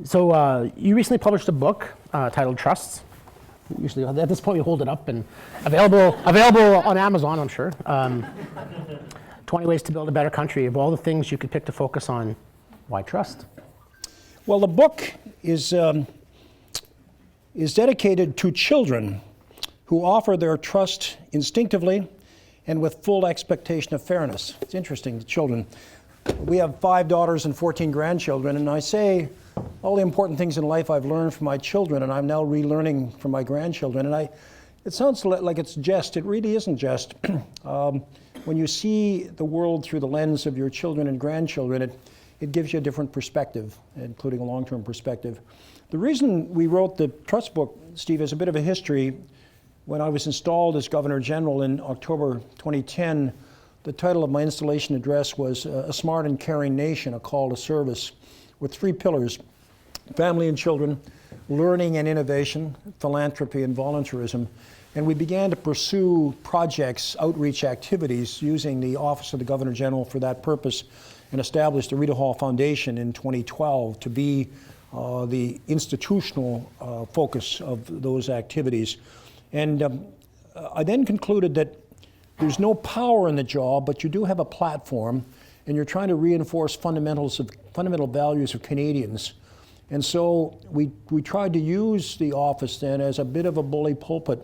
So you recently published a book titled Trusts. Usually at this point you hold it up and available on Amazon, I'm sure. 20 ways to build a better country. Of all the things you could pick to focus on, why trust? Well, the book is dedicated to children who offer their trust instinctively and with full expectation of fairness. It's interesting, the children. We have 5 daughters and 14 grandchildren, and I say all the important things in life I've learned from my children, and I'm now relearning from my grandchildren. And it sounds like it's jest. It really isn't jest. When you see the world through the lens of your children and grandchildren, it gives you a different perspective, including a long-term perspective. The reason we wrote the trust book, Steve, is a bit of a history. When I was installed as Governor General in October 2010, the title of my installation address was A Smart and Caring Nation, a Call to Service, with 3 pillars: family and children, learning and innovation, philanthropy and volunteerism. And we began to pursue projects, outreach activities, using the Office of the Governor General for that purpose, and established the Rita Hall Foundation in 2012 to be the institutional focus of those activities. And I then concluded that there's no power in the job, but you do have a platform, and you're trying to reinforce fundamental values of Canadians. And so we tried to use the office then as a bit of a bully pulpit.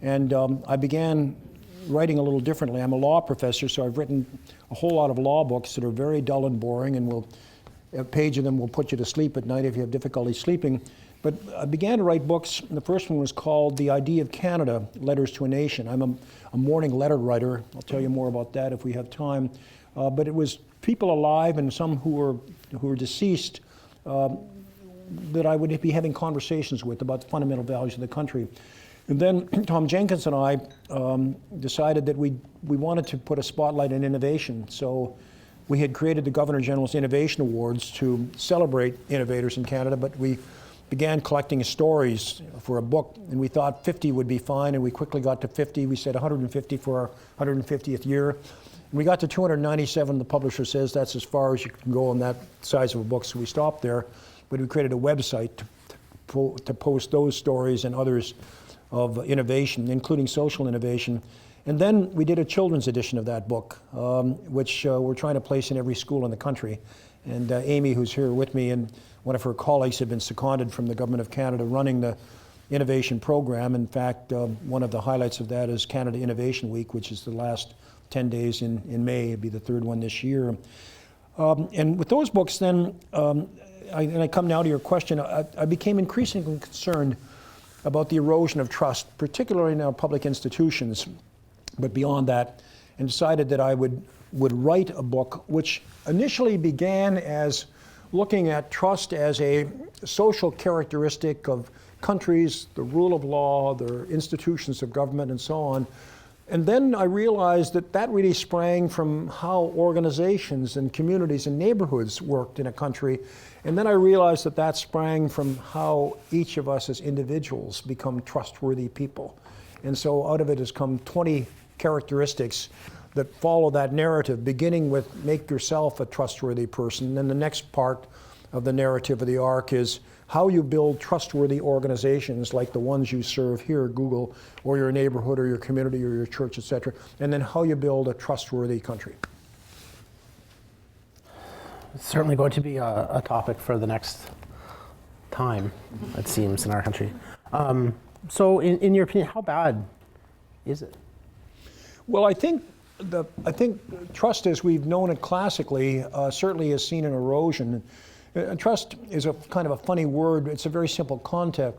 And I began writing a little differently. I'm a law professor, so I've written a whole lot of law books that are very dull and boring, and a page of them will put you to sleep at night if you have difficulty sleeping. But I began to write books. The first one was called The Idea of Canada, Letters to a Nation. I'm a morning letter writer. I'll tell you more about that if we have time. But it was people alive and some who were deceased that I would be having conversations with about the fundamental values of the country. And then Tom Jenkins and I decided that we wanted to put a spotlight on innovation. So we had created the Governor General's Innovation Awards to celebrate innovators in Canada, but we began collecting stories for a book, and we thought 50 would be fine, and we quickly got to 50. We said 150 for our 150th year. And we got to 297. The publisher says that's as far as you can go on that size of a book, so we stopped there. But we created a website to post those stories and others of innovation, including social innovation. And then we did a children's edition of that book, which we're trying to place in every school in the country. And Amy, who's here with me, and one of her colleagues have been seconded from the Government of Canada running the innovation program. In fact, one of the highlights of that is Canada Innovation Week, which is the last 10 days in May. It'll be the 3rd one this year. And with those books then, I come now to your question, I became increasingly concerned about the erosion of trust, particularly in our public institutions, but beyond that, and decided that I would write a book which initially began as looking at trust as a social characteristic of countries, the rule of law, their institutions of government, and so on. And then I realized that really sprang from how organizations and communities and neighborhoods worked in a country. And then I realized that sprang from how each of us as individuals become trustworthy people. And so out of it has come 20 characteristics that follow that narrative, beginning with make yourself a trustworthy person. And then the next part of the narrative of the arc is how you build trustworthy organizations like the ones you serve here, Google, or your neighborhood or your community or your church, etc. And then how you build a trustworthy country. It's certainly going to be a topic for the next time, it seems, in our country. So in your opinion, how bad is it? Well, I think trust as we've known it classically certainly has seen an erosion. Trust is a kind of a funny word. It's a very simple concept.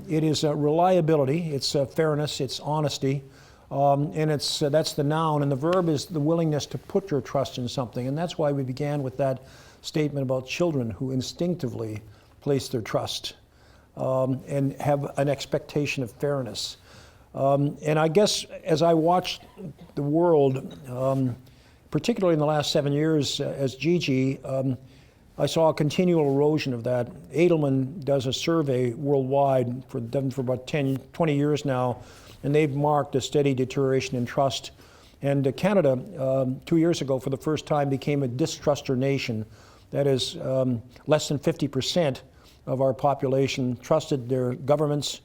It is reliability, it's fairness, it's honesty, and that's the noun, and the verb is the willingness to put your trust in something. And that's why we began with that statement about children who instinctively place their trust and have an expectation of fairness. And I guess as I watched the world, particularly in the last 7 years as Gigi, I saw a continual erosion of that. Edelman does a survey worldwide for about 20 years now, and they've marked a steady deterioration in trust. And Canada, 2 years ago, for the first time, became a distruster nation. That is, less than 50% of our population trusted their governments,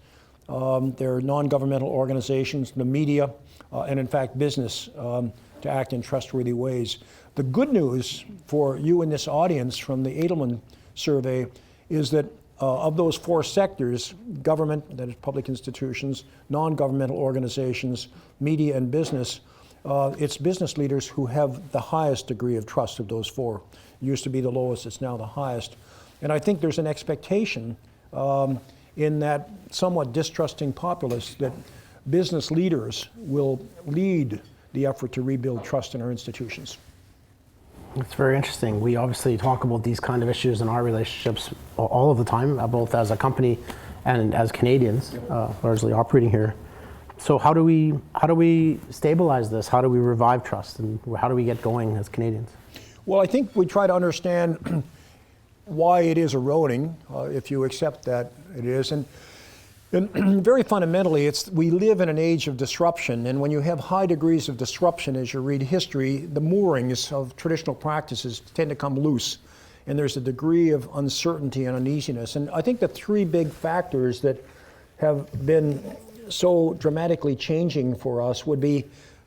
their non-governmental organizations, the media, and in fact business to act in trustworthy ways. The good news for you in this audience from the Edelman survey is that of those four sectors, government, that is public institutions, non-governmental organizations, media and business, it's business leaders who have the highest degree of trust of those four. It used to be the lowest, it's now the highest. And I think there's an expectation in that somewhat distrusting populace that business leaders will lead the effort to rebuild trust in our institutions. It's very interesting. We obviously talk about these kind of issues in our relationships all of the time, both as a company and as Canadians, largely operating here. So how do we stabilize this? How do we revive trust? And how do we get going as Canadians? Well, I think we try to understand why it is eroding, if you accept that it is. And very fundamentally, we live in an age of disruption, and when you have high degrees of disruption, as you read history, the moorings of traditional practices tend to come loose, and there's a degree of uncertainty and uneasiness. And I think the three big factors that have been so dramatically changing for us would be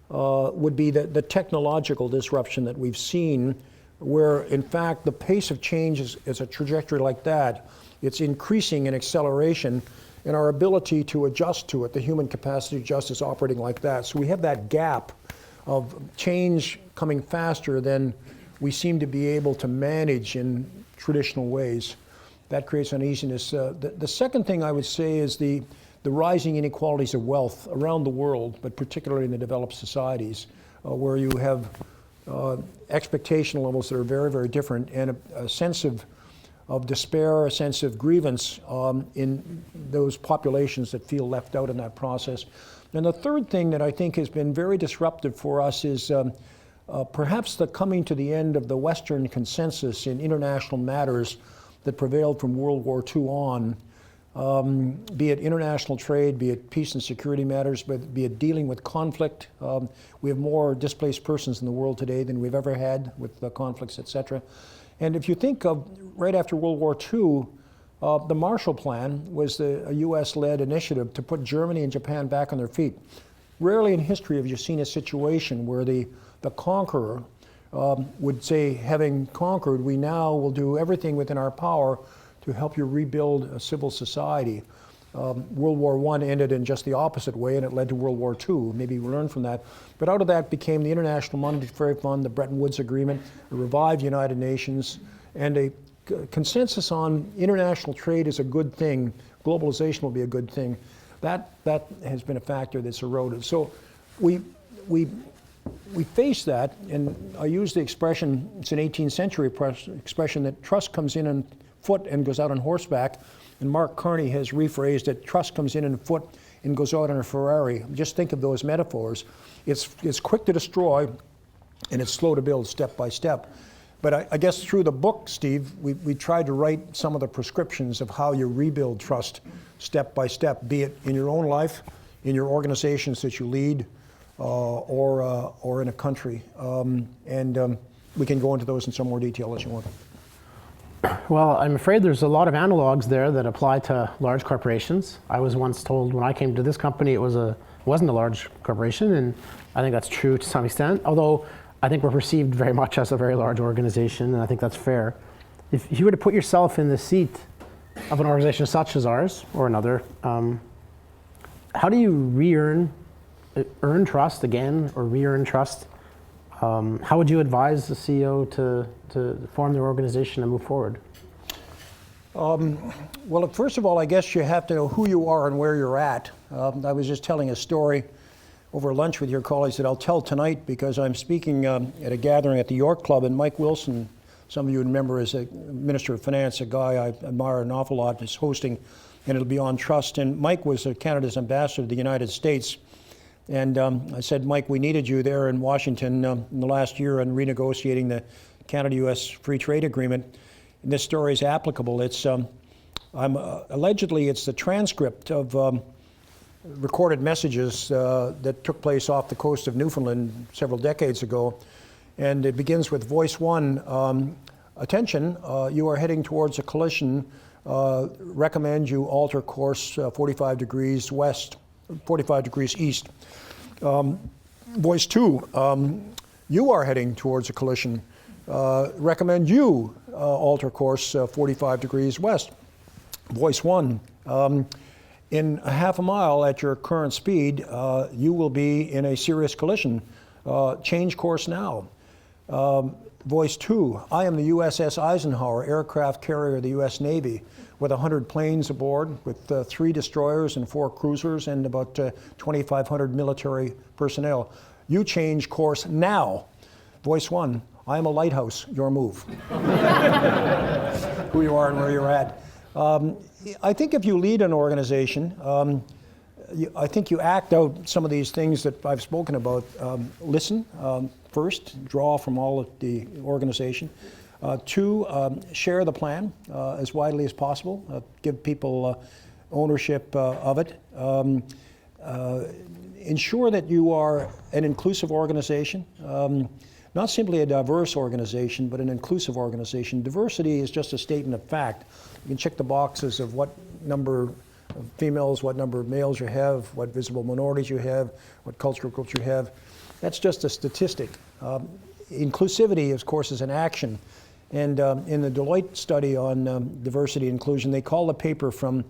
the technological disruption that we've seen, where in fact the pace of change is a trajectory like that. It's increasing in acceleration, and our ability to adjust to it, the human capacity to adjust, is operating like that. So we have that gap of change coming faster than we seem to be able to manage in traditional ways. That creates uneasiness. The second thing I would say is the rising inequalities of wealth around the world, but particularly in the developed societies, where you have expectation levels that are very, very different, and a sense of despair, a sense of grievance in those populations that feel left out in that process. And the third thing that I think has been very disruptive for us is perhaps the coming to the end of the Western consensus in international matters that prevailed from World War II on, be it international trade, be it peace and security matters, but be it dealing with conflict. We have more displaced persons in the world today than we've ever had with the conflicts, et cetera. And if you think of right after World War II, the Marshall Plan was a US-led initiative to put Germany and Japan back on their feet. Rarely in history have you seen a situation where the conqueror would say, having conquered, we now will do everything within our power to help you rebuild a civil society. World War I ended in just the opposite way, and it led to World War II. Maybe we learned from that. But out of that became the International Monetary Fund, the Bretton Woods Agreement, a revived United Nations, and a consensus on international trade is a good thing. Globalization will be a good thing. That has been a factor that's eroded. So we face that, and I use the expression, it's an 18th century expression, that trust comes in on foot and goes out on horseback. And Mark Carney has rephrased it, trust comes in on foot and goes out on a Ferrari. Just think of those metaphors. It's quick to destroy, and it's slow to build step by step. But I guess through the book, Steve, we tried to write some of the prescriptions of how you rebuild trust step by step, be it in your own life, in your organizations that you lead, or in a country. We can go into those in some more detail as you want. Well, I'm afraid there's a lot of analogs there that apply to large corporations. I was once told when I came to this company it wasn't a large corporation, and I think that's true to some extent, although I think we're perceived very much as a very large organization, and I think that's fair. If you were to put yourself in the seat of an organization such as ours or another, how do you earn trust again, or re-earn trust? How would you advise the CEO to form their organization and move forward? Well, first of all, I guess you have to know who you are and where you're at. I was just telling a story over lunch with your colleagues that I'll tell tonight because I'm speaking at a gathering at the York Club, and Mike Wilson, some of you remember, is a Minister of Finance, a guy I admire an awful lot, is hosting, and it'll be on trust. And Mike was Canada's ambassador to the United States. And I said, Mike, we needed you there in Washington in the last year on renegotiating the Canada-US Free Trade Agreement. this story is applicable. It's allegedly it's the transcript of recorded messages that took place off the coast of Newfoundland several decades ago, and it begins with voice 1. Attention, you are heading towards a collision. Recommend you alter course 45 degrees west, 45 degrees east. Voice 2, you are heading towards a collision. Recommend you alter course 45 degrees west. Voice 1, in a half a mile at your current speed, you will be in a serious collision. Change course now. Voice 2, I am the USS Eisenhower, aircraft carrier of the U.S. Navy, with 100 planes aboard, with 3 destroyers and 4 cruisers and about 2,500 military personnel. You change course now. Voice 1, I am a lighthouse, your move. Who you are and where you're at. I think if you lead an organization, I think you act out some of these things that I've spoken about. Listen first, draw from all of the organization. 2, share the plan as widely as possible. Give people ownership of it. Ensure that you are an inclusive organization. Not simply a diverse organization, but an inclusive organization. Diversity is just a statement of fact. You can check the boxes of what number of females, what number of males you have, what visible minorities you have, what cultural groups you have. That's just a statistic. Inclusivity, of course, is an action. And in the Deloitte study on diversity and inclusion, they call the paper from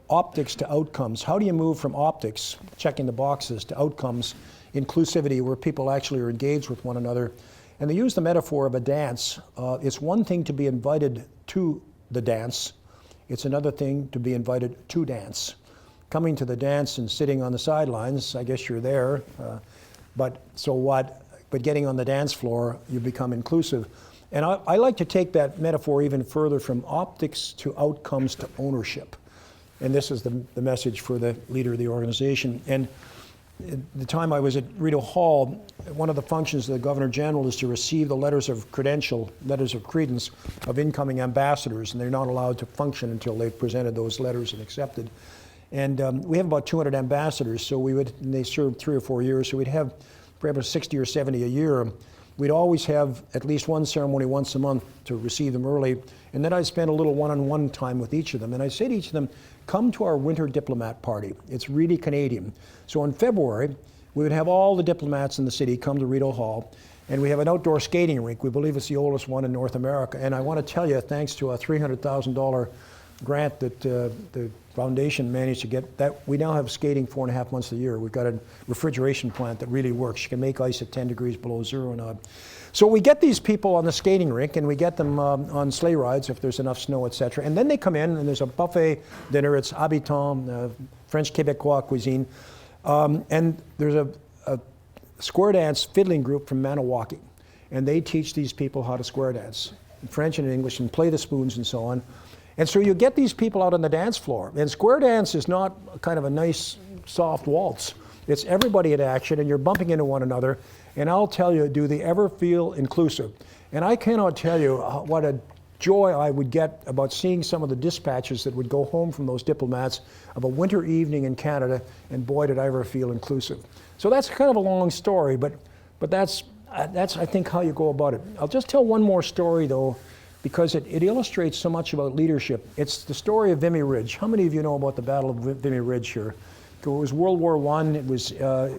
optics to outcomes. How do you move from optics, checking the boxes, to outcomes, inclusivity, where people actually are engaged with one another? And they use the metaphor of a dance. It's one thing to be invited to the dance. It's another thing to be invited to dance. Coming to the dance and sitting on the sidelines, I guess you're there, but so what? But getting on the dance floor, you become inclusive. And I like to take that metaphor even further, from optics to outcomes to ownership. And this is the message for the leader of the organization. And at the time I was at Rideau Hall, one of the functions of the Governor General is to receive the letters of credence of incoming ambassadors, and they're not allowed to function until they've presented those letters and accepted. And we have about 200 ambassadors, so and they served 3 or 4 years, so we'd have perhaps 60 or 70 a year. We'd always have at least one ceremony once a month to receive them early, and then I'd spend a little one-on-one time with each of them, and I'd say to each of them, come to our winter diplomat party. It's really Canadian. So in February, we would have all the diplomats in the city come to Rideau Hall, and we have an outdoor skating rink. We believe it's the oldest one in North America, and I want to tell you, thanks to a $300,000 grant that the foundation managed to get, that we now have skating 4.5 months a year. We've got a refrigeration plant that really works. You can make ice at 10 degrees below zero and odd. So we get these people on the skating rink, and we get them on sleigh rides if there's enough snow, etc. And then they come in, and there's a buffet dinner. It's habitant, French Quebecois cuisine. And there's a square dance fiddling group from Maniwaki. And they teach these people how to square dance in French and English and play the spoons and so on. And so you get these people out on the dance floor. And square dance is not kind of a nice, soft waltz. It's everybody in action, and you're bumping into one another. And I'll tell you, do they ever feel inclusive? And I cannot tell you what a joy I would get about seeing some of the dispatches that would go home from those diplomats of a winter evening in Canada, and boy, did I ever feel inclusive. So that's kind of a long story, but that's I think how you go about it. I'll just tell one more story, though, because it illustrates so much about leadership. It's the story of Vimy Ridge. How many of you know about the Battle of Vimy Ridge here? It was World War I. It was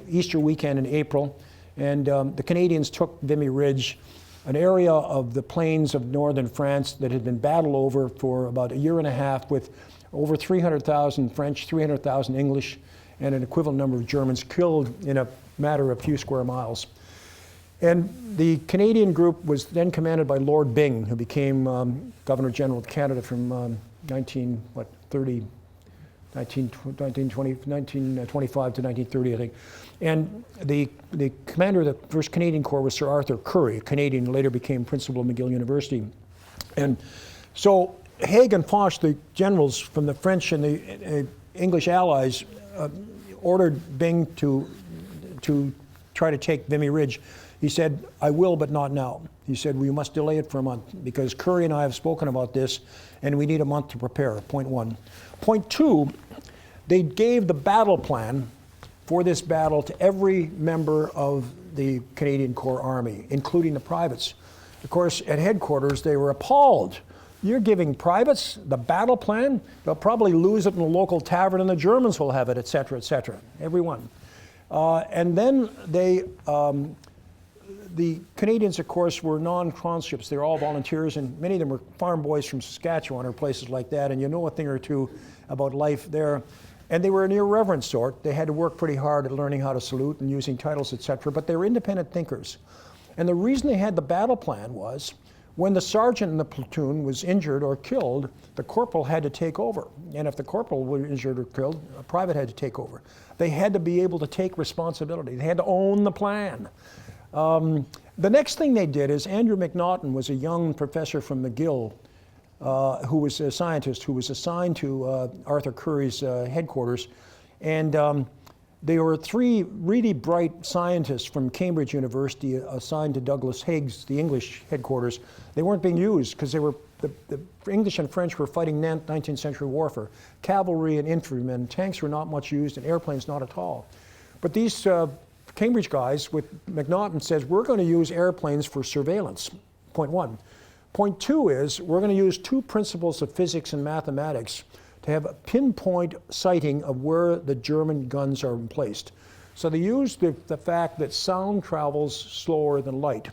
Easter weekend in April, and the Canadians took Vimy Ridge, an area of the plains of northern France that had been battled over for about 1.5 years, with over 300,000 French, 300,000 English, and an equivalent number of Germans killed in a matter of a few square miles. And the Canadian group was then commanded by Lord Byng, who became Governor General of Canada from 1925 to 1930, I think. And the commander of the 1st Canadian Corps was Sir Arthur Currie, a Canadian who later became principal of McGill University. And so Haig and Foch, the generals from the French and the English allies, ordered Byng to try to take Vimy Ridge. He said, I will, but not now. He said, we must delay it for a month because Curry and I have spoken about this and we need a month to prepare, point one. Point two, they gave the battle plan for this battle to every member of the Canadian Corps Army, including the privates. Of course, at headquarters, they were appalled. You're giving privates the battle plan? They'll probably lose it in a local tavern and the Germans will have it, et cetera, everyone. And then the Canadians, of course, were non-conscripts. They were all volunteers, and many of them were farm boys from Saskatchewan or places like that, and you know a thing or two about life there. And they were an irreverent sort. They had to work pretty hard at learning how to salute and using titles, et cetera, but they were independent thinkers. And the reason they had the battle plan was when the sergeant in the platoon was injured or killed, the corporal had to take over. And if the corporal was injured or killed, a private had to take over. They had to be able to take responsibility. They had to own the plan. The next thing they did is Andrew McNaughton was a young professor from McGill who was a scientist who was assigned to Arthur Curry's headquarters. And there were three really bright scientists from Cambridge University assigned to Douglas Haig's, the English headquarters. They weren't being used because they were the English and French were fighting 19th century warfare. Cavalry and infantrymen, tanks were not much used, and airplanes not at all. But these Cambridge guys with McNaughton says, we're going to use airplanes for surveillance, point one. Point two is we're going to use two principles of physics and mathematics to have a pinpoint sighting of where the German guns are placed. So they used the fact that sound travels slower than light.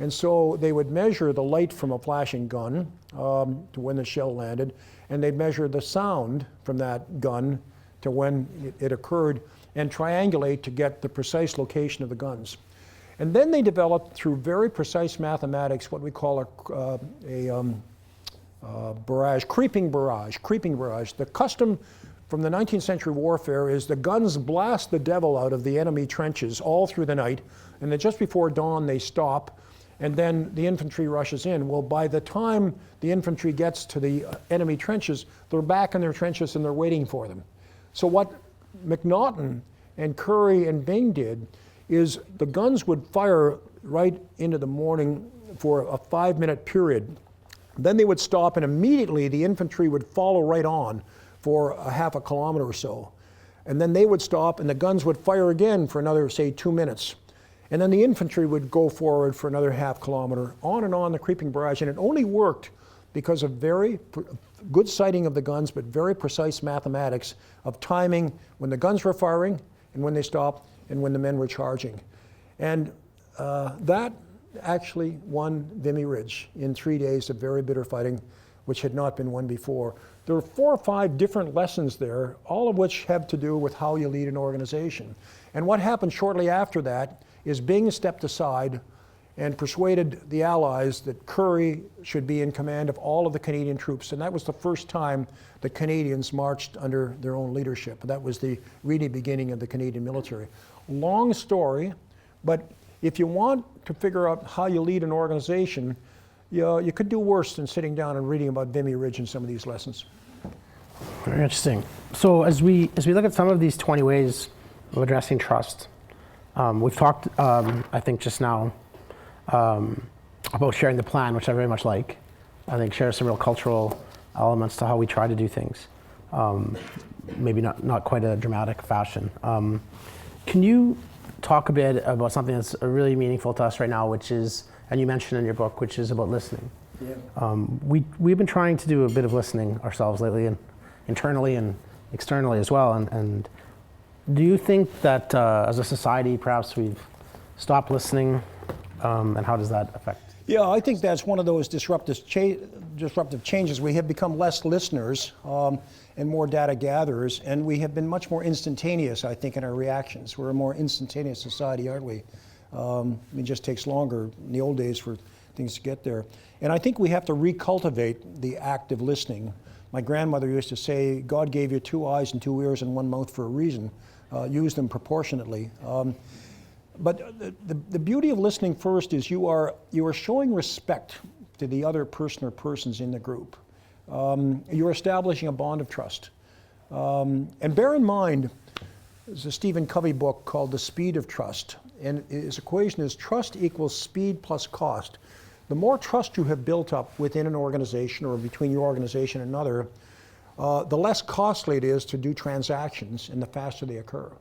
And so they would measure the light from a flashing gun to when the shell landed, and they'd measure the sound from that gun to when it occurred, and triangulate to get the precise location of the guns. And then they developed, through very precise mathematics, what we call a barrage, creeping barrage. The custom from the 19th century warfare is the guns blast the devil out of the enemy trenches all through the night, and then just before dawn they stop, and then the infantry rushes in. Well, by the time the infantry gets to the enemy trenches, they're back in their trenches and they're waiting for them. So what McNaughton and Curry and Byng did is the guns would fire right into the morning for a 5-minute period. Then they would stop, and immediately the infantry would follow right on for a half a kilometer or so. And then they would stop, and the guns would fire again for another, say, 2 minutes. And then the infantry would go forward for another half kilometer, on, the creeping barrage. And it only worked because of very good sighting of the guns, but very precise mathematics of timing when the guns were firing and when they stopped and when the men were charging. And that actually won Vimy Ridge in 3 days of very bitter fighting, which had not been won before. There are 4 or 5 different lessons there, all of which have to do with how you lead an organization. And what happened shortly after that is Byng stepped aside and persuaded the Allies that Curry should be in command of all of the Canadian troops. And that was the first time the Canadians marched under their own leadership. That was the really beginning of the Canadian military. Long story, but if you want to figure out how you lead an organization, you could do worse than sitting down and reading about Vimy Ridge and some of these lessons. Very interesting. So as we look at some of these 20 ways of addressing trust, we've talked, I think just now, about sharing the plan, which I very much like. I think shares some real cultural elements to how we try to do things. Maybe not quite a dramatic fashion. Can you talk a bit about something that's really meaningful to us right now, which is, and you mentioned in your book, which is about listening. Yeah. We've been trying to do a bit of listening ourselves lately, and internally and externally as well. And do you think that as a society, perhaps we've stopped listening, and how does that affect? Yeah, I think that's one of those disruptive changes. We have become less listeners and more data gatherers, and we have been much more instantaneous, I think, in our reactions. We're a more instantaneous society, aren't we? It just takes longer in the old days for things to get there. And I think we have to recultivate the act of listening. My grandmother used to say, God gave you 2 eyes and 2 ears and 1 mouth for a reason. Use them proportionately. But the beauty of listening first is you are showing respect to the other person or persons in the group. You're establishing a bond of trust. And bear in mind, There's a Stephen Covey book called The Speed of Trust. And his equation is trust equals speed plus cost. The more trust you have built up within an organization or between your organization and another, the less costly it is to do transactions and the faster they occur.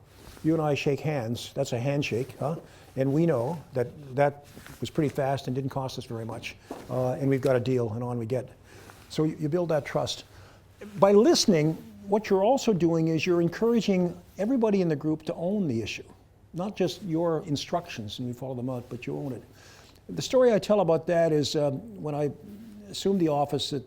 You and I shake hands, that's a handshake, huh? And we know that that was pretty fast and didn't cost us very much. And we've got a deal and on we get. So you build that trust. By listening, what you're also doing is you're encouraging everybody in the group to own the issue. Not just your instructions and you follow them out, but you own it. The story I tell about that is when I assumed the office at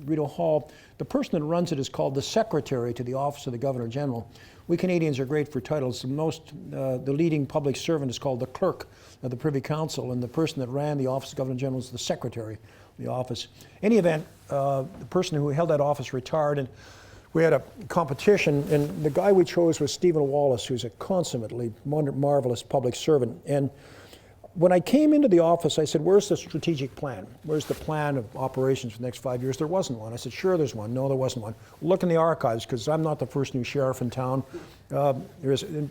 Rideau Hall, the person that runs it is called the secretary to the office of the Governor General. We Canadians are great for titles. The leading public servant is called the clerk of the Privy Council, and the person that ran the office of Governor General is the secretary of the office. In any event, the person who held that office retired, and we had a competition, and the guy we chose was Stephen Wallace, who's a consummately marvelous public servant. And when I came into the office, I said, where's the strategic plan? Where's the plan of operations for the next 5 years? There wasn't one. I said, sure, there's one. No, there wasn't one. Look in the archives, because I'm not the first new sheriff in town.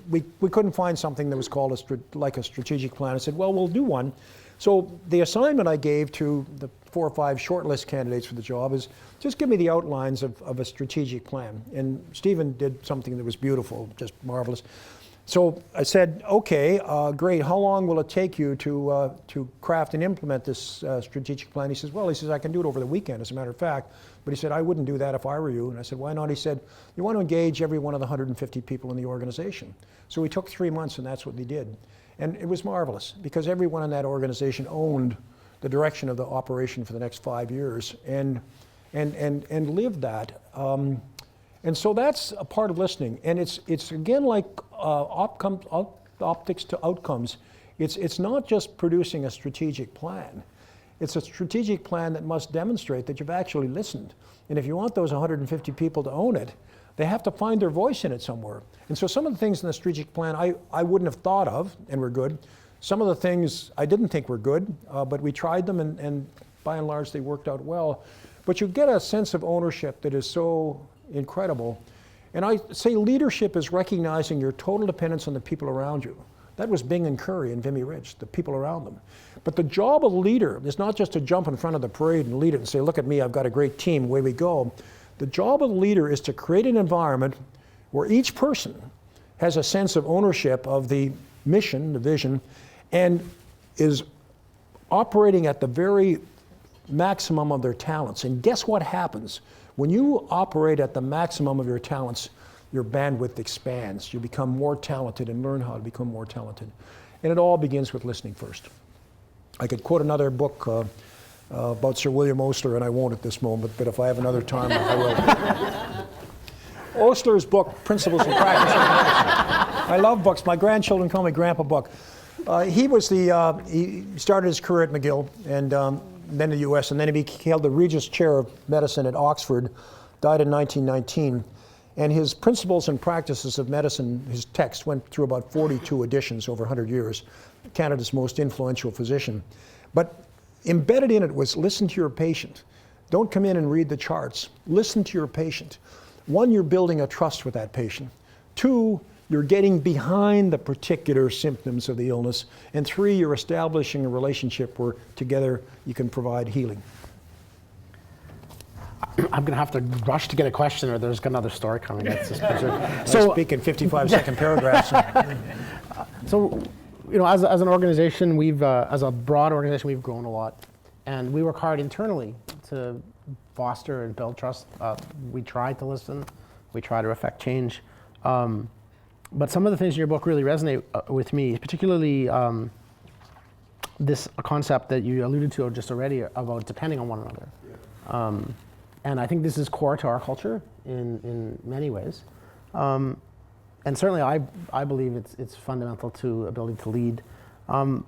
We couldn't find something that was called like a strategic plan. I said, well, we'll do one. So the assignment I gave to the 4 or 5 shortlist candidates for the job is just give me the outlines of a strategic plan. And Stephen did something that was beautiful, just marvelous. So I said, okay, great. How long will it take you to craft and implement this strategic plan? He says, well, I can do it over the weekend, as a matter of fact. But he said, I wouldn't do that if I were you. And I said, why not? He said, you want to engage every one of the 150 people in the organization. So we took 3 months, and that's what they did. And it was marvelous, because everyone in that organization owned the direction of the operation for the next 5 years and lived that. And so that's a part of listening. And it's again like optics to outcomes. It's not just producing a strategic plan. It's a strategic plan that must demonstrate that you've actually listened. And if you want those 150 people to own it, they have to find their voice in it somewhere. And so some of the things in the strategic plan I wouldn't have thought of and were good. Some of the things I didn't think were good, but we tried them, and by and large they worked out well. But you get a sense of ownership that is so incredible. And I say leadership is recognizing your total dependence on the people around you. That was Bing and Curry and Vimy Ridge, the people around them. But the job of a leader is not just to jump in front of the parade and lead it and say, look at me, I've got a great team, away we go. The job of the leader is to create an environment where each person has a sense of ownership of the mission, the vision, and is operating at the very maximum of their talents. And guess what happens? When you operate at the maximum of your talents, your bandwidth expands. You become more talented and learn how to become more talented. And it all begins with listening first. I could quote another book about Sir William Osler, and I won't at this moment, but if I have another time, I will. Osler's book, Principles and Practices. I love books. My grandchildren call me Grandpa Book. He started his career at McGill, and then the U.S., and then he held the Regis Chair of Medicine at Oxford, died in 1919. And his Principles and Practices of Medicine, his text, went through about 42 editions over 100 years, Canada's most influential physician. But embedded in it was listen to your patient. Don't come in and read the charts. Listen to your patient. 1, you're building a trust with that patient. 2, you're getting behind the particular symptoms of the illness. And 3, you're establishing a relationship where together you can provide healing. I'm going to have to rush to get a question, or there's another story coming. So speak in 55-second paragraphs. So, you know, as an organization, as a broad organization, we've grown a lot, and we work hard internally to foster and build trust. We try to listen, we try to affect change, but some of the things in your book really resonate with me, particularly this concept that you alluded to just already about depending on one another. Yeah. And I think this is core to our culture in many ways. And certainly I believe it's fundamental to ability to lead. Can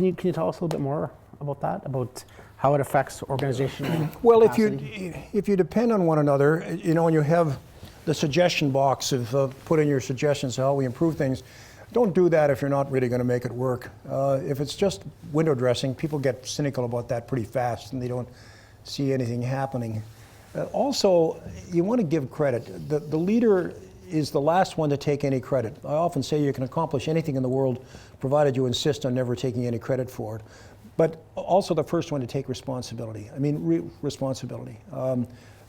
you tell us a little bit more about that, about how it affects organizational capacity? If you depend on one another, you know, and you have the suggestion box of put in your suggestions how we improve things, don't do that if you're not really going to make it work. If it's just window dressing, people get cynical about that pretty fast, and they don't see anything happening. Also, you want to give credit. The leader is the last one to take any credit. I often say you can accomplish anything in the world provided you insist on never taking any credit for it. But also the first one to take responsibility. I mean, responsibility.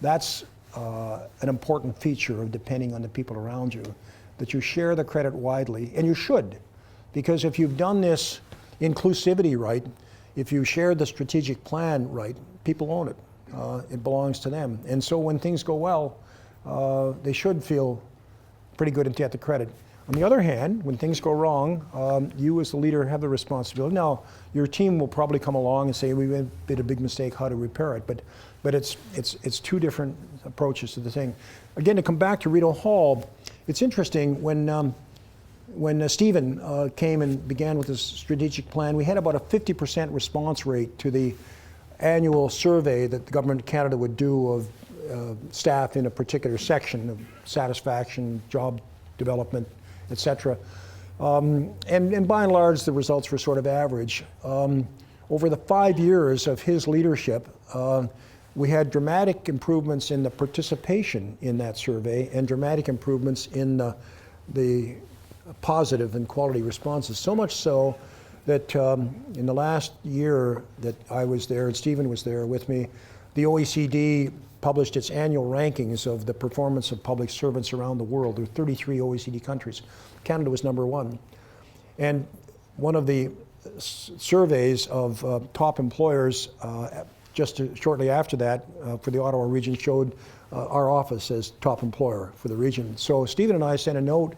That's an important feature of depending on the people around you, that you share the credit widely, and you should. Because if you've done this inclusivity right, if you share the strategic plan right, people own it. It belongs to them. And so when things go well, they should feel pretty good and get the credit. On the other hand, when things go wrong, you as the leader have the responsibility. Now, your team will probably come along and say, we made a big mistake, how to repair it? But it's two different approaches to the thing. Again, to come back to Rideau Hall, it's interesting, when Stephen came and began with his strategic plan, we had about a 50% response rate to the annual survey that the Government of Canada would do of staff in a particular section of satisfaction, job development, etc. And by and large, the results were sort of average. Over the 5 years of his leadership, we had dramatic improvements in the participation in that survey and dramatic improvements in the positive and quality responses. So much so that in the last year that I was there and Stephen was there with me, the OECD published its annual rankings of the performance of public servants around the world. There were 33 OECD countries. Canada was #1. And one of the surveys of top employers shortly after that for the Ottawa region showed our office as top employer for the region. So Stephen and I sent a note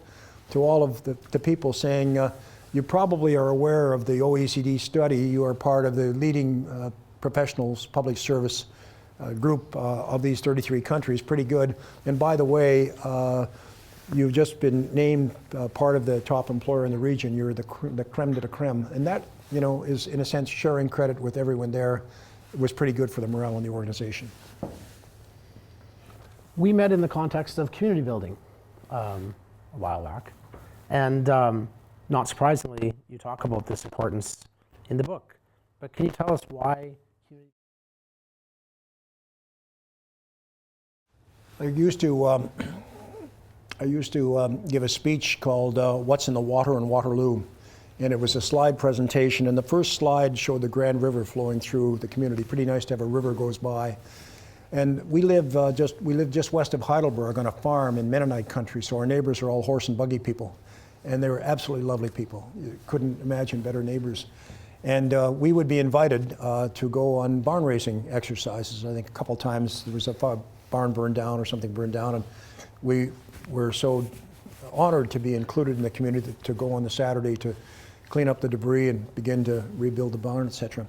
to all of the people saying, you probably are aware of the OECD study. You are part of the leading professionals public service group of these 33 countries, pretty good. And by the way, you've just been named part of the top employer in the region. You're the creme de la creme. And that, is in a sense sharing credit with everyone there. It was pretty good for the morale in the organization. We met in the context of community building a while back. And not surprisingly, you talk about this importance in the book. But can you tell us why community? I used to give a speech called What's in the Water in Waterloo. And it was a slide presentation. And the first slide showed the Grand River flowing through the community. Pretty nice to have a river goes by. And we live just west of Heidelberg on a farm in Mennonite country. So our neighbors are all horse and buggy people. And they were absolutely lovely people. You couldn't imagine better neighbors. And we would be invited to go on barn raising exercises. I think a couple times there was a barn burned down or something burned down, and we were so honored to be included in the community to go on the Saturday to clean up the debris and begin to rebuild the barn, etc.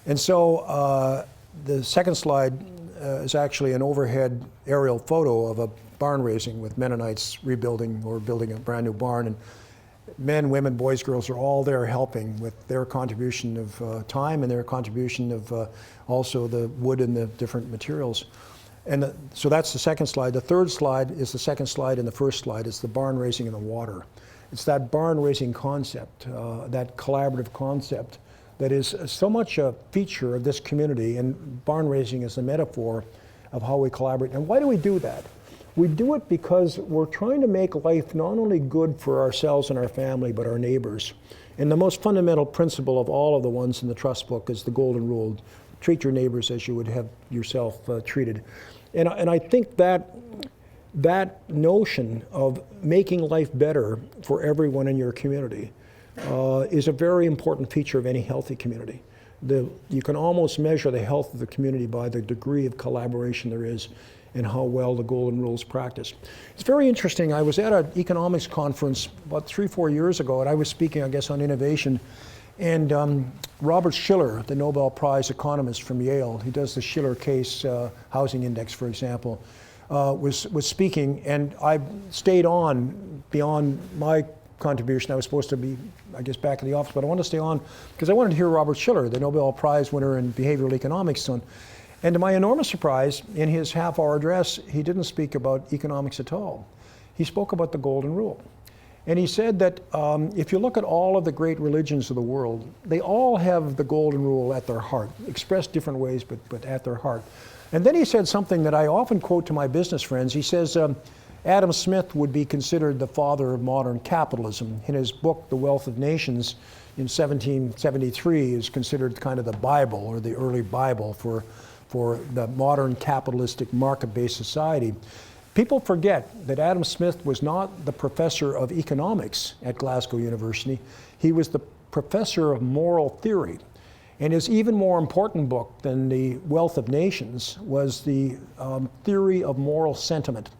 And so the second slide is actually an overhead aerial photo of a barn raising with Mennonites rebuilding or building a brand new barn. And men, women, boys, girls are all there helping with their contribution of time and their contribution of also the wood and the different materials. And so that's the second slide. The third slide is the second slide, and the first slide is the barn raising in the water. It's that barn raising concept, that collaborative concept that is so much a feature of this community, and barn raising is a metaphor of how we collaborate. And why do we do that? We do it because we're trying to make life not only good for ourselves and our family, but our neighbors. And the most fundamental principle of all of the ones in the trust book is the golden rule: treat your neighbors as you would have yourself treated. And I think that notion of making life better for everyone in your community is a very important feature of any healthy community. You can almost measure the health of the community by the degree of collaboration there is and how well the golden rule is practiced. It's very interesting. I was at an economics conference about 3-4 years ago, and I was speaking, I guess, on innovation. And Robert Shiller, the Nobel Prize economist from Yale, he does the Shiller Case housing index, for example, was speaking, and I stayed on beyond my contribution. I was supposed to be, I guess, back in the office, but I wanted to stay on because I wanted to hear Robert Shiller, the Nobel Prize winner in behavioral economics. And to my enormous surprise, in his half-hour address, he didn't speak about economics at all. He spoke about the golden rule. And he said that if you look at all of the great religions of the world, they all have the golden rule at their heart, expressed different ways, but at their heart. And then he said something that I often quote to my business friends. He says, Adam Smith would be considered the father of modern capitalism. In his book, The Wealth of Nations, in 1773, is considered kind of the Bible, or the early Bible for the modern capitalistic market-based society. People forget that Adam Smith was not the professor of economics at Glasgow University. He was the professor of moral theory. And his even more important book than The Wealth of Nations was the Theory of Moral Sentiment.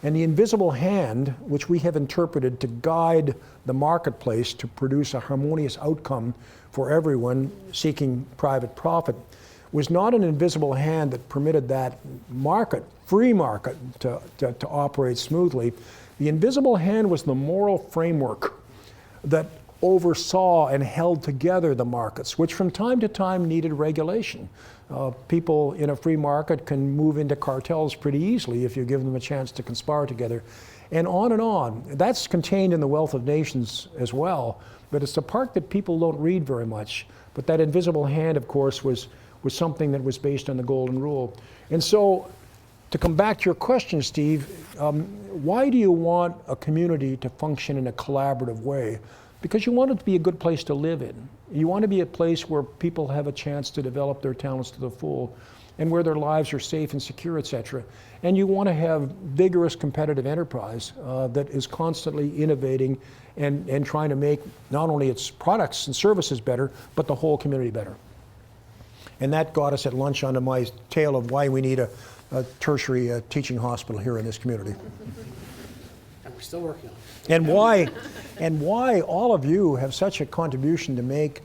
And the invisible hand, which we have interpreted to guide the marketplace to produce a harmonious outcome for everyone seeking private profit, was not an invisible hand that permitted that market, free market, to operate smoothly. The invisible hand was the moral framework that oversaw and held together the markets, which from time to time needed regulation. People in a free market can move into cartels pretty easily if you give them a chance to conspire together, and on and on. That's contained in The Wealth of Nations as well, but it's the part that people don't read very much. But that invisible hand, of course, was something that was based on the Golden Rule. And so, to come back to your question, Steve, why do you want a community to function in a collaborative way? Because you want it to be a good place to live in. You want to be a place where people have a chance to develop their talents to the full, and where their lives are safe and secure, et cetera. And you want to have vigorous competitive enterprise that is constantly innovating and trying to make not only its products and services better, but the whole community better. And that got us at lunch onto my tale of why we need a tertiary teaching hospital here in this community. And we're still working on it. And why all of you have such a contribution to make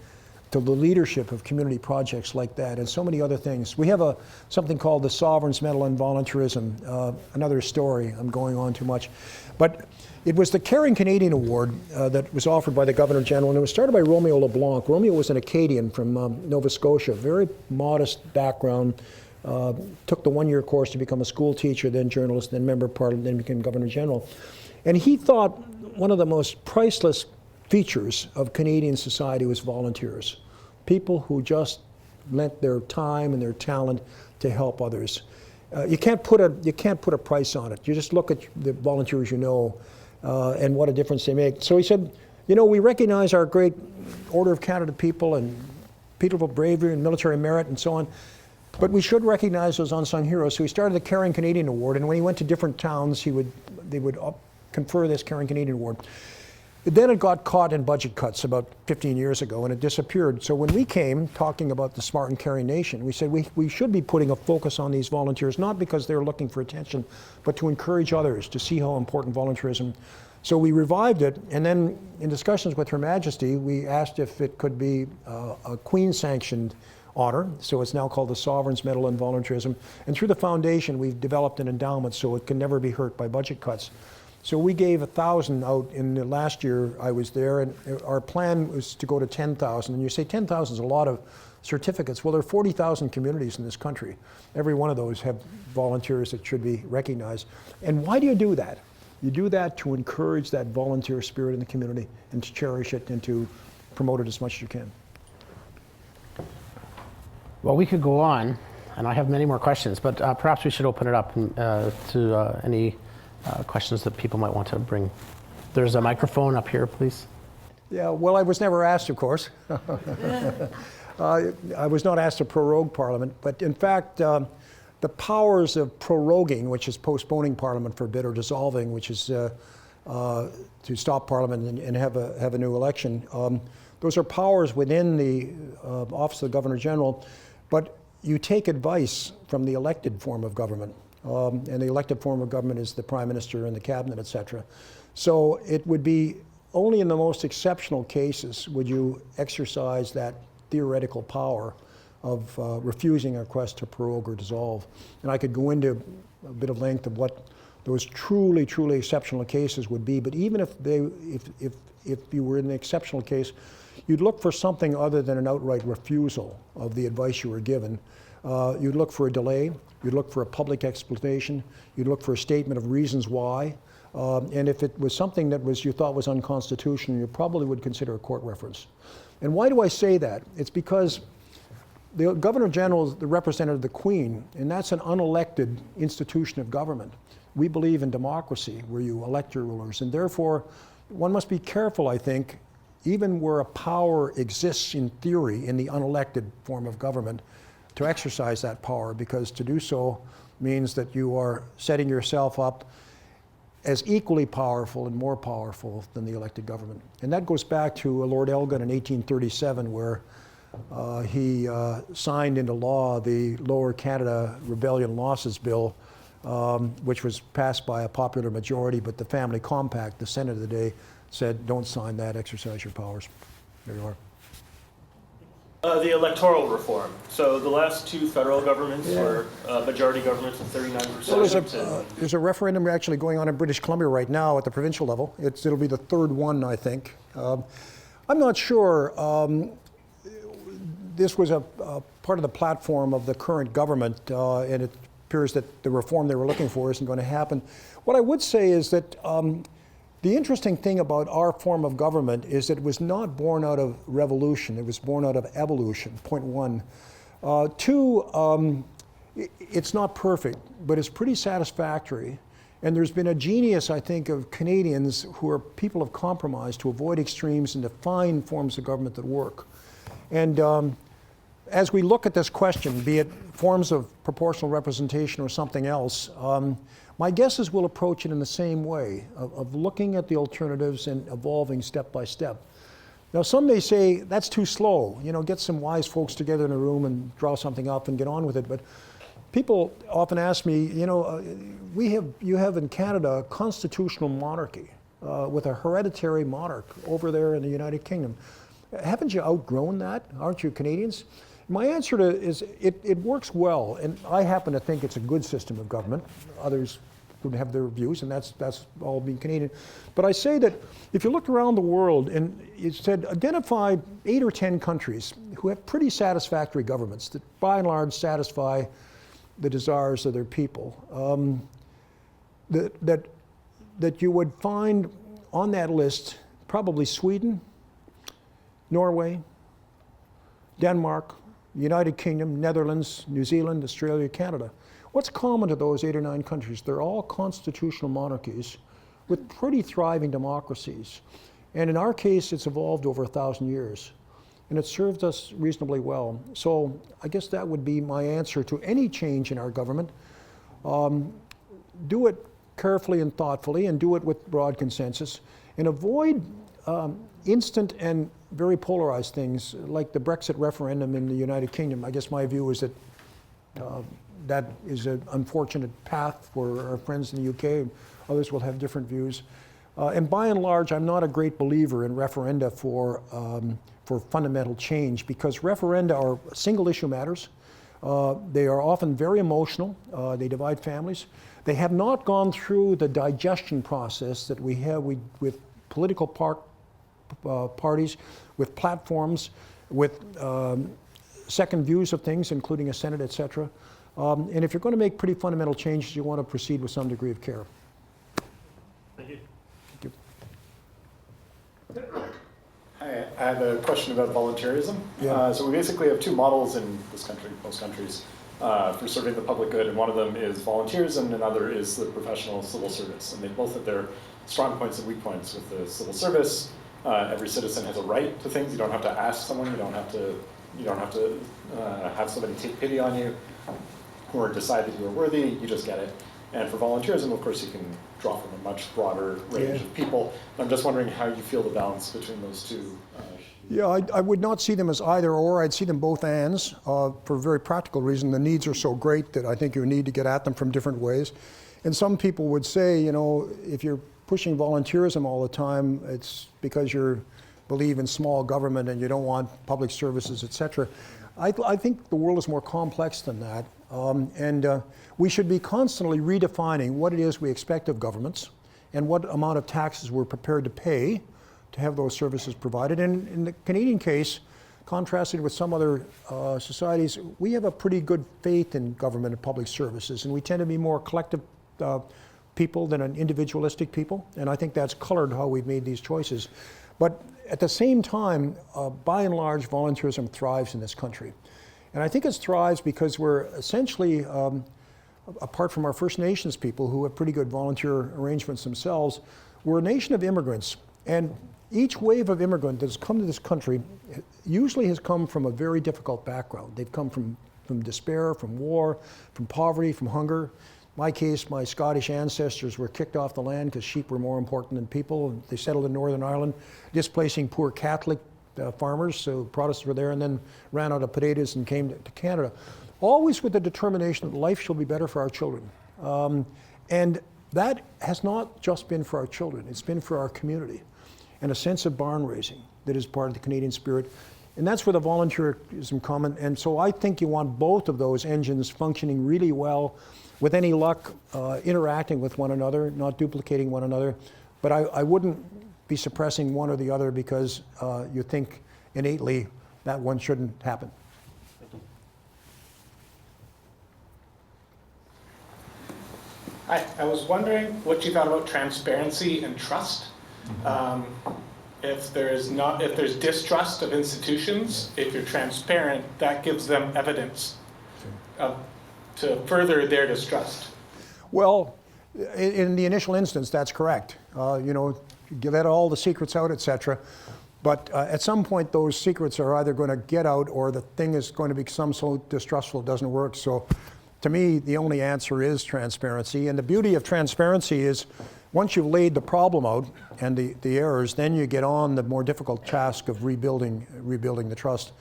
to the leadership of community projects like that, and so many other things. We have something called the Sovereign's Medal in Volunteerism, another story, I'm going on too much. But it was the Caring Canadian Award that was offered by the Governor General, and it was started by Romeo LeBlanc. Romeo was an Acadian from Nova Scotia, very modest background, took the one-year course to become a school teacher, then journalist, then member of Parliament, then became Governor General. And he thought one of the most priceless features of Canadian society was volunteers, people who just lent their time and their talent to help others. You can't put a price on it. You just look at the volunteers you know and what a difference they make. So he said, you know, we recognize our great Order of Canada people and people of bravery and military merit and so on, but we should recognize those unsung heroes. So he started the Caring Canadian Award, and when he went to different towns, they would confer this Caring Canadian Award. Then it got caught in budget cuts about 15 years ago, and it disappeared. So when we came talking about the Smart and Caring Nation, we said we should be putting a focus on these volunteers, not because they're looking for attention, but to encourage others to see how important volunteerism. So we revived it, and then in discussions with Her Majesty, we asked if it could be a Queen-sanctioned honor. So it's now called the Sovereign's Medal in Volunteerism. And through the foundation, we've developed an endowment so it can never be hurt by budget cuts. So we gave 1,000 out in the last year I was there, and our plan was to go to 10,000. And you say 10,000 is a lot of certificates. Well, there are 40,000 communities in this country. Every one of those have volunteers that should be recognized. And why do you do that? You do that to encourage that volunteer spirit in the community and to cherish it and to promote it as much as you can. Well, we could go on, and I have many more questions, but perhaps we should open it up to any questions that people might want to bring. There's a microphone up here, please. Yeah, well, I was never asked, of course. I was not asked to prorogue Parliament, but in fact, the powers of proroguing, which is postponing Parliament for a bit, or dissolving, which is to stop Parliament and have a new election, those are powers within the Office of the Governor General, but you take advice from the elected form of government. And the elected form of government is the Prime Minister and the Cabinet, et cetera. So it would be only in the most exceptional cases would you exercise that theoretical power of refusing a request to prorogue or dissolve. And I could go into a bit of length of what those truly, truly exceptional cases would be. But even if you were in an exceptional case, you'd look for something other than an outright refusal of the advice you were given. You'd look for a delay. You'd look for a public explanation. You'd look for a statement of reasons why. And if it was something that you thought was unconstitutional, you probably would consider a court reference. And why do I say that? It's because the Governor General is the representative of the Queen, and that's an unelected institution of government. We believe in democracy, where you elect your rulers, and therefore one must be careful, I think, even where a power exists in theory in the unelected form of government, to exercise that power, because to do so means that you are setting yourself up as equally powerful and more powerful than the elected government. And that goes back to Lord Elgin in 1837, where he signed into law the Lower Canada Rebellion Losses Bill, which was passed by a popular majority, but the Family Compact, the Senate of the day, said, don't sign that, exercise your powers. There you are. The electoral reform. So the last two federal governments were majority governments of 39%. Well, there's a referendum actually going on in British Columbia right now at the provincial level. It'll be the third one, I think. I'm not sure. This was a part of the platform of the current government, and it appears that the reform they were looking for isn't going to happen. What I would say is that the interesting thing about our form of government is that it was not born out of revolution, it was born out of evolution, point one. Two, it's not perfect, but it's pretty satisfactory. And there's been a genius, I think, of Canadians who are people of compromise to avoid extremes and to find forms of government that work. And as we look at this question, be it forms of proportional representation or something else, my guess is we'll approach it in the same way, of looking at the alternatives and evolving step by step. Now, some may say that's too slow. You know, get some wise folks together in a room and draw something up and get on with it. But people often ask me, you know, you have in Canada a constitutional monarchy with a hereditary monarch over there in the United Kingdom. Haven't you outgrown that? Aren't you Canadians? My answer to is it works well, and I happen to think it's a good system of government. Others would have their views, and that's all being Canadian. But I say that if you look around the world and you said identify 8 or 10 countries who have pretty satisfactory governments that by and large satisfy the desires of their people, that you would find on that list probably Sweden, Norway, Denmark, United Kingdom, Netherlands, New Zealand, Australia, Canada. What's common to those 8 or 9 countries? They're all constitutional monarchies with pretty thriving democracies. And in our case, it's evolved over 1,000 years. And it served us reasonably well. So I guess that would be my answer to any change in our government. Do it carefully and thoughtfully, and do it with broad consensus, and avoid instant and very polarized things like the Brexit referendum in the United Kingdom. I guess my view is that that is an unfortunate path for our friends in the UK. Others will have different views. And by and large, I'm not a great believer in referenda for fundamental change, because referenda are single issue matters. They are often very emotional. They divide families. They have not gone through the digestion process that we have with political parties, with platforms, with second views of things, including a Senate, et cetera. And if you're going to make pretty fundamental changes, you want to proceed with some degree of care. Thank you. Thank you. Hi, I have a question about volunteerism. Yeah. So we basically have two models in this country, most countries, for serving the public good, and one of them is volunteerism, and another is the professional civil service. And they both have their strong points and weak points. With the civil service, every citizen has a right to things. You don't have to ask someone. You don't have to have somebody take pity on you or decide that you are worthy. You just get it. And for volunteerism, of course, you can draw from a much broader range of people. I'm just wondering how you feel the balance between those two. Yeah, I would not see them as either or. I'd see them both ands for a very practical reason. The needs are so great that I think you need to get at them from different ways. And some people would say, you know, if you're pushing volunteerism all the time, it's because you believe in small government and you don't want public services, et cetera. I think the world is more complex than that. And we should be constantly redefining what it is we expect of governments and what amount of taxes we're prepared to pay to have those services provided. And in the Canadian case, contrasted with some other societies, we have a pretty good faith in government and public services, and we tend to be more collective people than an individualistic people, and I think that's colored how we've made these choices. But at the same time, by and large, volunteerism thrives in this country. And I think it thrives because we're essentially apart from our First Nations people who have pretty good volunteer arrangements themselves, we're a nation of immigrants. And each wave of immigrant that's come to this country usually has come from a very difficult background. They've come from despair, from war, from poverty, from hunger. In my case, my Scottish ancestors were kicked off the land because sheep were more important than people. They settled in Northern Ireland, displacing poor Catholic farmers, so Protestants were there, and then ran out of potatoes and came to Canada. Always with the determination that life shall be better for our children. And that has not just been for our children, it's been for our community. And a sense of barn raising that is part of the Canadian spirit. And that's where the volunteerism comes. And so I think you want both of those engines functioning really well, with any luck, interacting with one another, not duplicating one another. But I wouldn't be suppressing one or the other because you think innately that one shouldn't happen. Hi, I was wondering what you thought about transparency and trust. If there's distrust of institutions, if you're transparent, that gives them evidence to further their distrust. Well, in the initial instance, that's correct. You let all the secrets out, etc. But at some point, those secrets are either going to get out or the thing is going to become so distrustful it doesn't work. So to me, the only answer is transparency. And the beauty of transparency is once you've laid the problem out and the errors, then you get on the more difficult task of rebuilding the trust.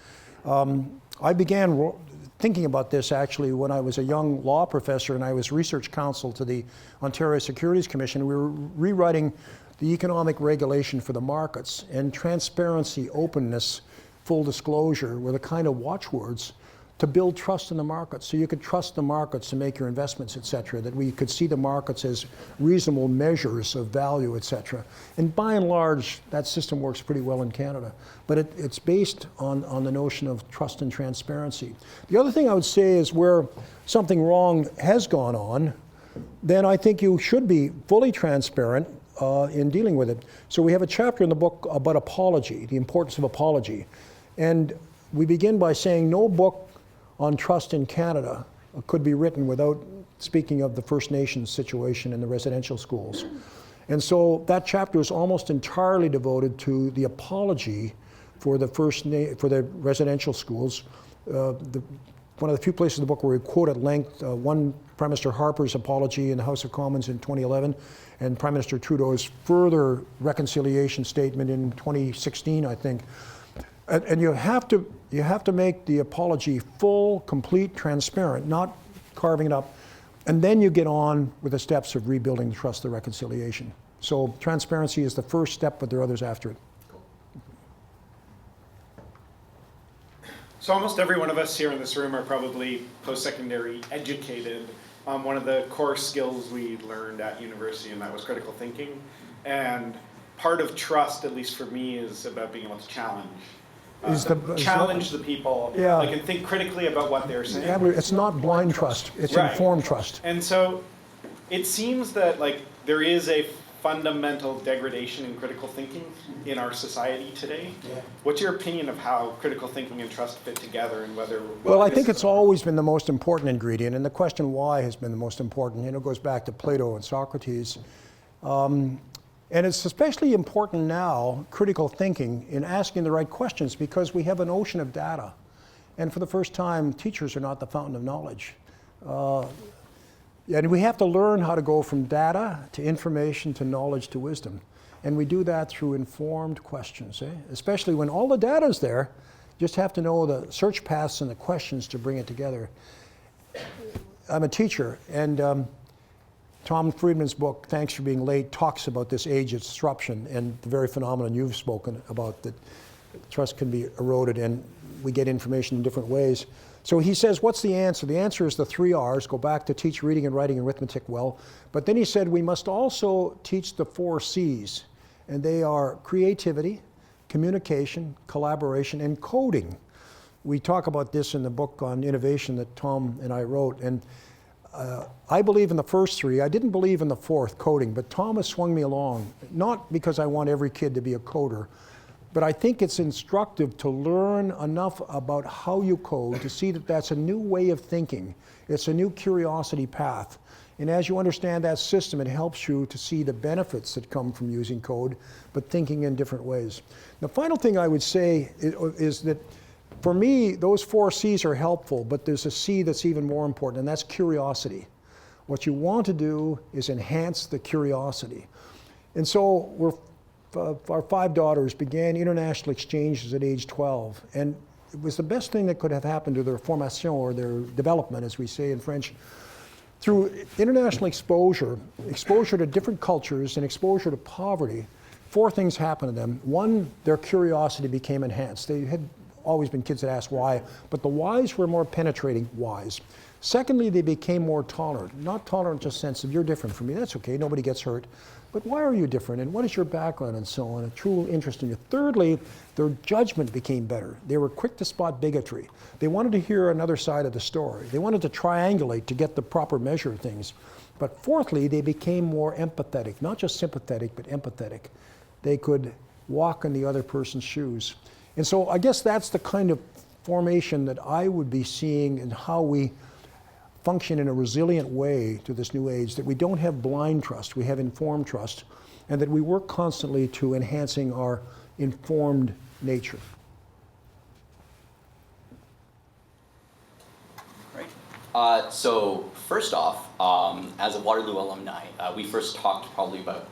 I began thinking about this actually when I was a young law professor and I was research counsel to the Ontario Securities Commission. We were rewriting the economic regulation for the markets, and transparency, openness, full disclosure were the kind of watchwords to build trust in the markets. So you could trust the markets to make your investments, et cetera, that we could see the markets as reasonable measures of value, et cetera. And by and large, that system works pretty well in Canada. But it's based on the notion of trust and transparency. The other thing I would say is where something wrong has gone on, then I think you should be fully transparent in dealing with it. So we have a chapter in the book about apology, the importance of apology. And we begin by saying no book on trust in Canada could be written without speaking of the First Nations situation in the residential schools. And so that chapter is almost entirely devoted to the apology for the residential schools. One of the few places in the book where we quote at length one Prime Minister Harper's apology in the House of Commons in 2011 and Prime Minister Trudeau's further reconciliation statement in 2016, I think. And you have to make the apology full, complete, transparent, not carving it up. And then you get on with the steps of rebuilding the trust, the reconciliation. So transparency is the first step, but there are others after it. So almost every one of us here in this room are probably post-secondary educated. One of the core skills we learned at university, and that was critical thinking. And part of trust, at least for me, is about being able to challenge. Challenge the people, yeah. Like, and think critically about what they're saying. Yeah, but it's not blind trust, it's right. Informed trust. And so it seems that there is a fundamental degradation in critical thinking in our society today. Yeah. What's your opinion of how critical thinking and trust fit together, and whether... Well, I think it's always been the most important ingredient, and the question why has been the most important. It goes back to Plato and Socrates. And it's especially important now, critical thinking, in asking the right questions, because we have an ocean of data. And for the first time, teachers are not the fountain of knowledge. And we have to learn how to go from data to information to knowledge to wisdom. And we do that through informed questions, especially when all the data is there. Just have to know the search paths and the questions to bring it together. I'm a teacher, and Tom Friedman's book, Thanks for Being Late, talks about this age of disruption and the very phenomenon you've spoken about, that trust can be eroded and we get information in different ways. So he says, what's the answer? The answer is the 3 R's. Go back to teach reading and writing and arithmetic well. But then he said we must also teach the 4 C's, and they are creativity, communication, collaboration, and coding. We talk about this in the book on innovation that Tom and I wrote, and I believe in the first 3. I didn't believe in the 4th, coding, but Tom has swung me along, not because I want every kid to be a coder, But I think it's instructive to learn enough about how you code to see that that's a new way of thinking. It's a new curiosity path. And as you understand that system, it helps you to see the benefits that come from using code, but thinking in different ways. The final thing I would say is that for me, those 4 C's are helpful, but there's a C that's even more important, and that's curiosity. What you want to do is enhance the curiosity. And so our 5 daughters began international exchanges at age 12, and it was the best thing that could have happened to their formation, or their development, as we say in French. Through international exposure to different cultures, and exposure to poverty, 4 things happened to them. 1, their curiosity became enhanced. They had always been kids that asked why, but the whys were more penetrating whys. Secondly, they became more tolerant. Not tolerant just sense of you're different from me, that's okay, nobody gets hurt. But why are you different, and what is your background, and so on, a true interest in you. Thirdly, their judgment became better. They were quick to spot bigotry. They wanted to hear another side of the story. They wanted to triangulate to get the proper measure of things. But fourthly, they became more empathetic, not just sympathetic, but empathetic. They could walk in the other person's shoes. And so I guess that's the kind of formation that I would be seeing in how we function in a resilient way to this new age, that we don't have blind trust, we have informed trust, and that we work constantly to enhancing our informed nature. Right. So first off, as a Waterloo alumni, we first talked probably about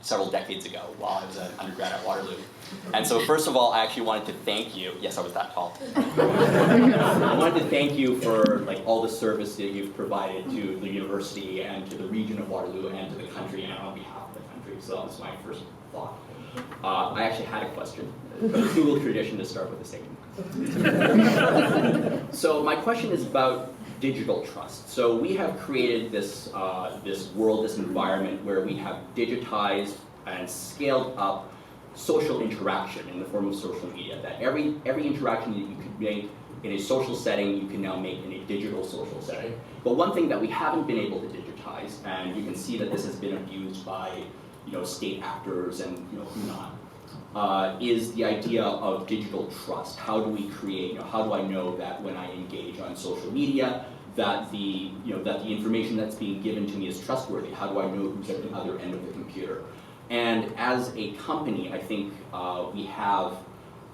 several decades ago while I was an undergrad at Waterloo. And so first of all, I actually wanted to thank you. Yes, I was that tall. I wanted to thank you for all the service that you've provided to the university and to the region of Waterloo and to the country and on behalf of the country. So that was my first thought. I actually had a question. It's a Google tradition to start with a statement. So my question is about digital trust. So we have created this world, this environment where we have digitized and scaled up social interaction in the form of social media. That every interaction that you could make in a social setting, you can now make in a digital social setting. But one thing that we haven't been able to digitize, and you can see that this has been abused by state actors and who not, is the idea of digital trust. How do we create? How do I know that when I engage on social media, that the information that's being given to me is trustworthy? How do I know who's at the other end of the computer? And as a company, I think we have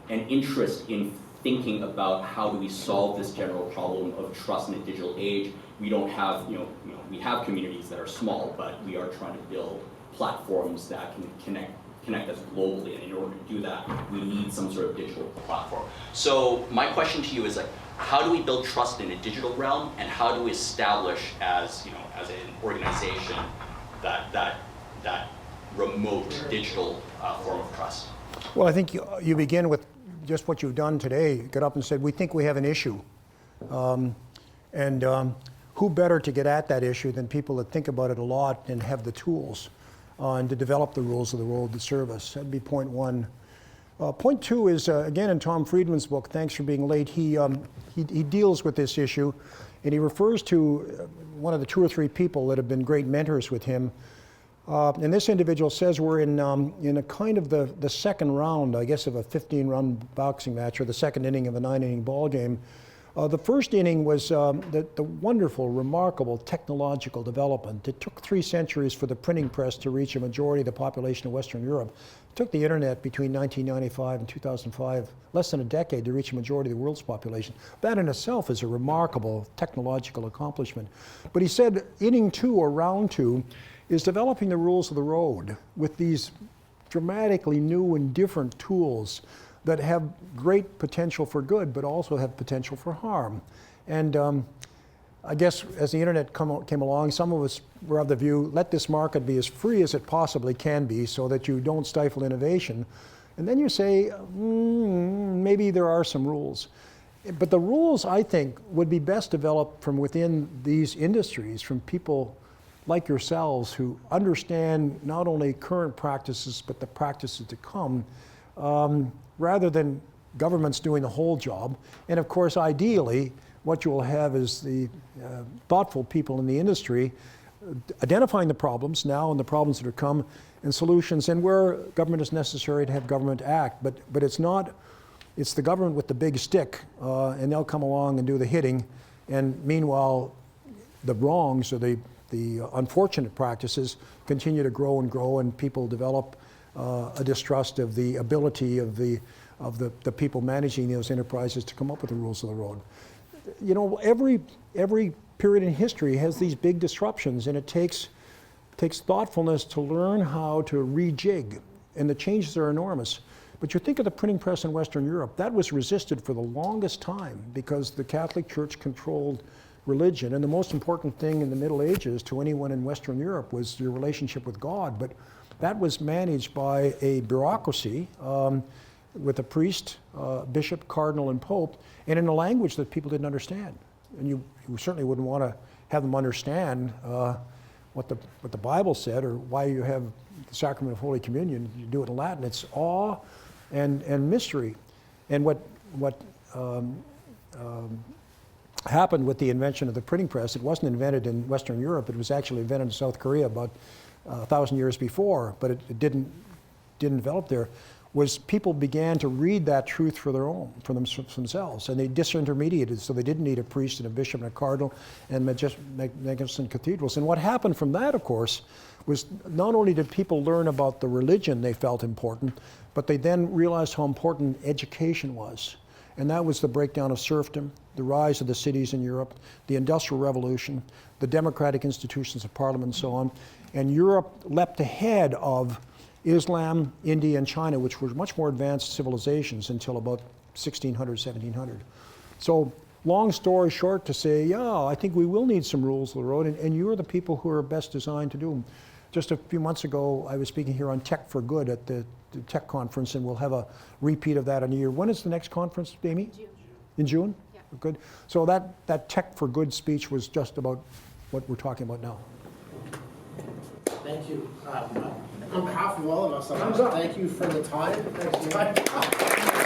an interest in thinking about how do we solve this general problem of trust in a digital age. We don't have, we have communities that are small, but we are trying to build platforms that can connect us globally, and in order to do that, we need some sort of digital platform. So my question to you is how do we build trust in a digital realm, and how do we establish as an organization that remote digital form of trust? Well, I think you begin with just what you've done today. You got up and said, we think we have an issue. Who better to get at that issue than people that think about it a lot and have the tools and to develop the rules of the road to serve us. That'd be point 1. Point 2 is, again, in Tom Friedman's book, Thanks for Being Late, he deals with this issue, and he refers to one of the 2 or 3 people that have been great mentors with him. And this individual says we're in a kind of the second round, I guess, of a 15-run boxing match, or the second inning of a 9-inning ball game. The first inning was the wonderful, remarkable technological development. It took 3 centuries for the printing press to reach a majority of the population of Western Europe. It took the internet between 1995 and 2005, less than a decade, to reach a majority of the world's population. That in itself is a remarkable technological accomplishment. But he said inning 2, or round 2, is developing the rules of the road with these dramatically new and different tools that have great potential for good, but also have potential for harm. And I guess as the internet came along, some of us were of the view, let this market be as free as it possibly can be so that you don't stifle innovation. And then you say, maybe there are some rules. But the rules, I think, would be best developed from within these industries, from people like yourselves who understand not only current practices, but the practices to come, rather than governments doing the whole job. And of course, ideally, what you will have is the thoughtful people in the industry identifying the problems now and the problems that are come and solutions, and where government is necessary to have government act. But it's not, it's the government with the big stick, and they'll come along and do the hitting, and meanwhile the wrongs or the unfortunate practices continue to grow and grow, and people develop a distrust of the ability of the people managing those enterprises to come up with the rules of the road. You know, every period in history has these big disruptions, and it takes thoughtfulness to learn how to rejig, and the changes are enormous. But you think of the printing press in Western Europe, that was resisted for the longest time because the Catholic Church controlled religion, and the most important thing in the Middle Ages to anyone in Western Europe was your relationship with God. But that was managed by a bureaucracy with a priest, bishop, cardinal, and pope, and in a language that people didn't understand. And you certainly wouldn't want to have them understand what the Bible said, or why you have the sacrament of Holy Communion. You do it in Latin. It's awe and mystery. And what happened with the invention of the printing press, it wasn't invented in Western Europe. It was actually invented in South Korea about 1,000 years before, but it didn't develop there, was people began to read that truth for themselves, and they disintermediated, so they didn't need a priest and a bishop and a cardinal and magnificent cathedrals. And what happened from that, of course, was not only did people learn about the religion they felt important, but they then realized how important education was. And that was the breakdown of serfdom, the rise of the cities in Europe, the Industrial Revolution, the democratic institutions of Parliament, and so on. And Europe leapt ahead of Islam, India, and China, which were much more advanced civilizations until about 1600, 1700. So long story short to say, yeah, I think we will need some rules of the road, and you're the people who are best designed to do them. Just a few months ago, I was speaking here on Tech for Good at the Tech Conference, and we'll have a repeat of that in a year. When is the next conference, Amy? June. In June? Yeah. Good. So that Tech for Good speech was just about what we're talking about now. Thank you. On behalf of all of us, I want to thank you for the time. Thanks for your time.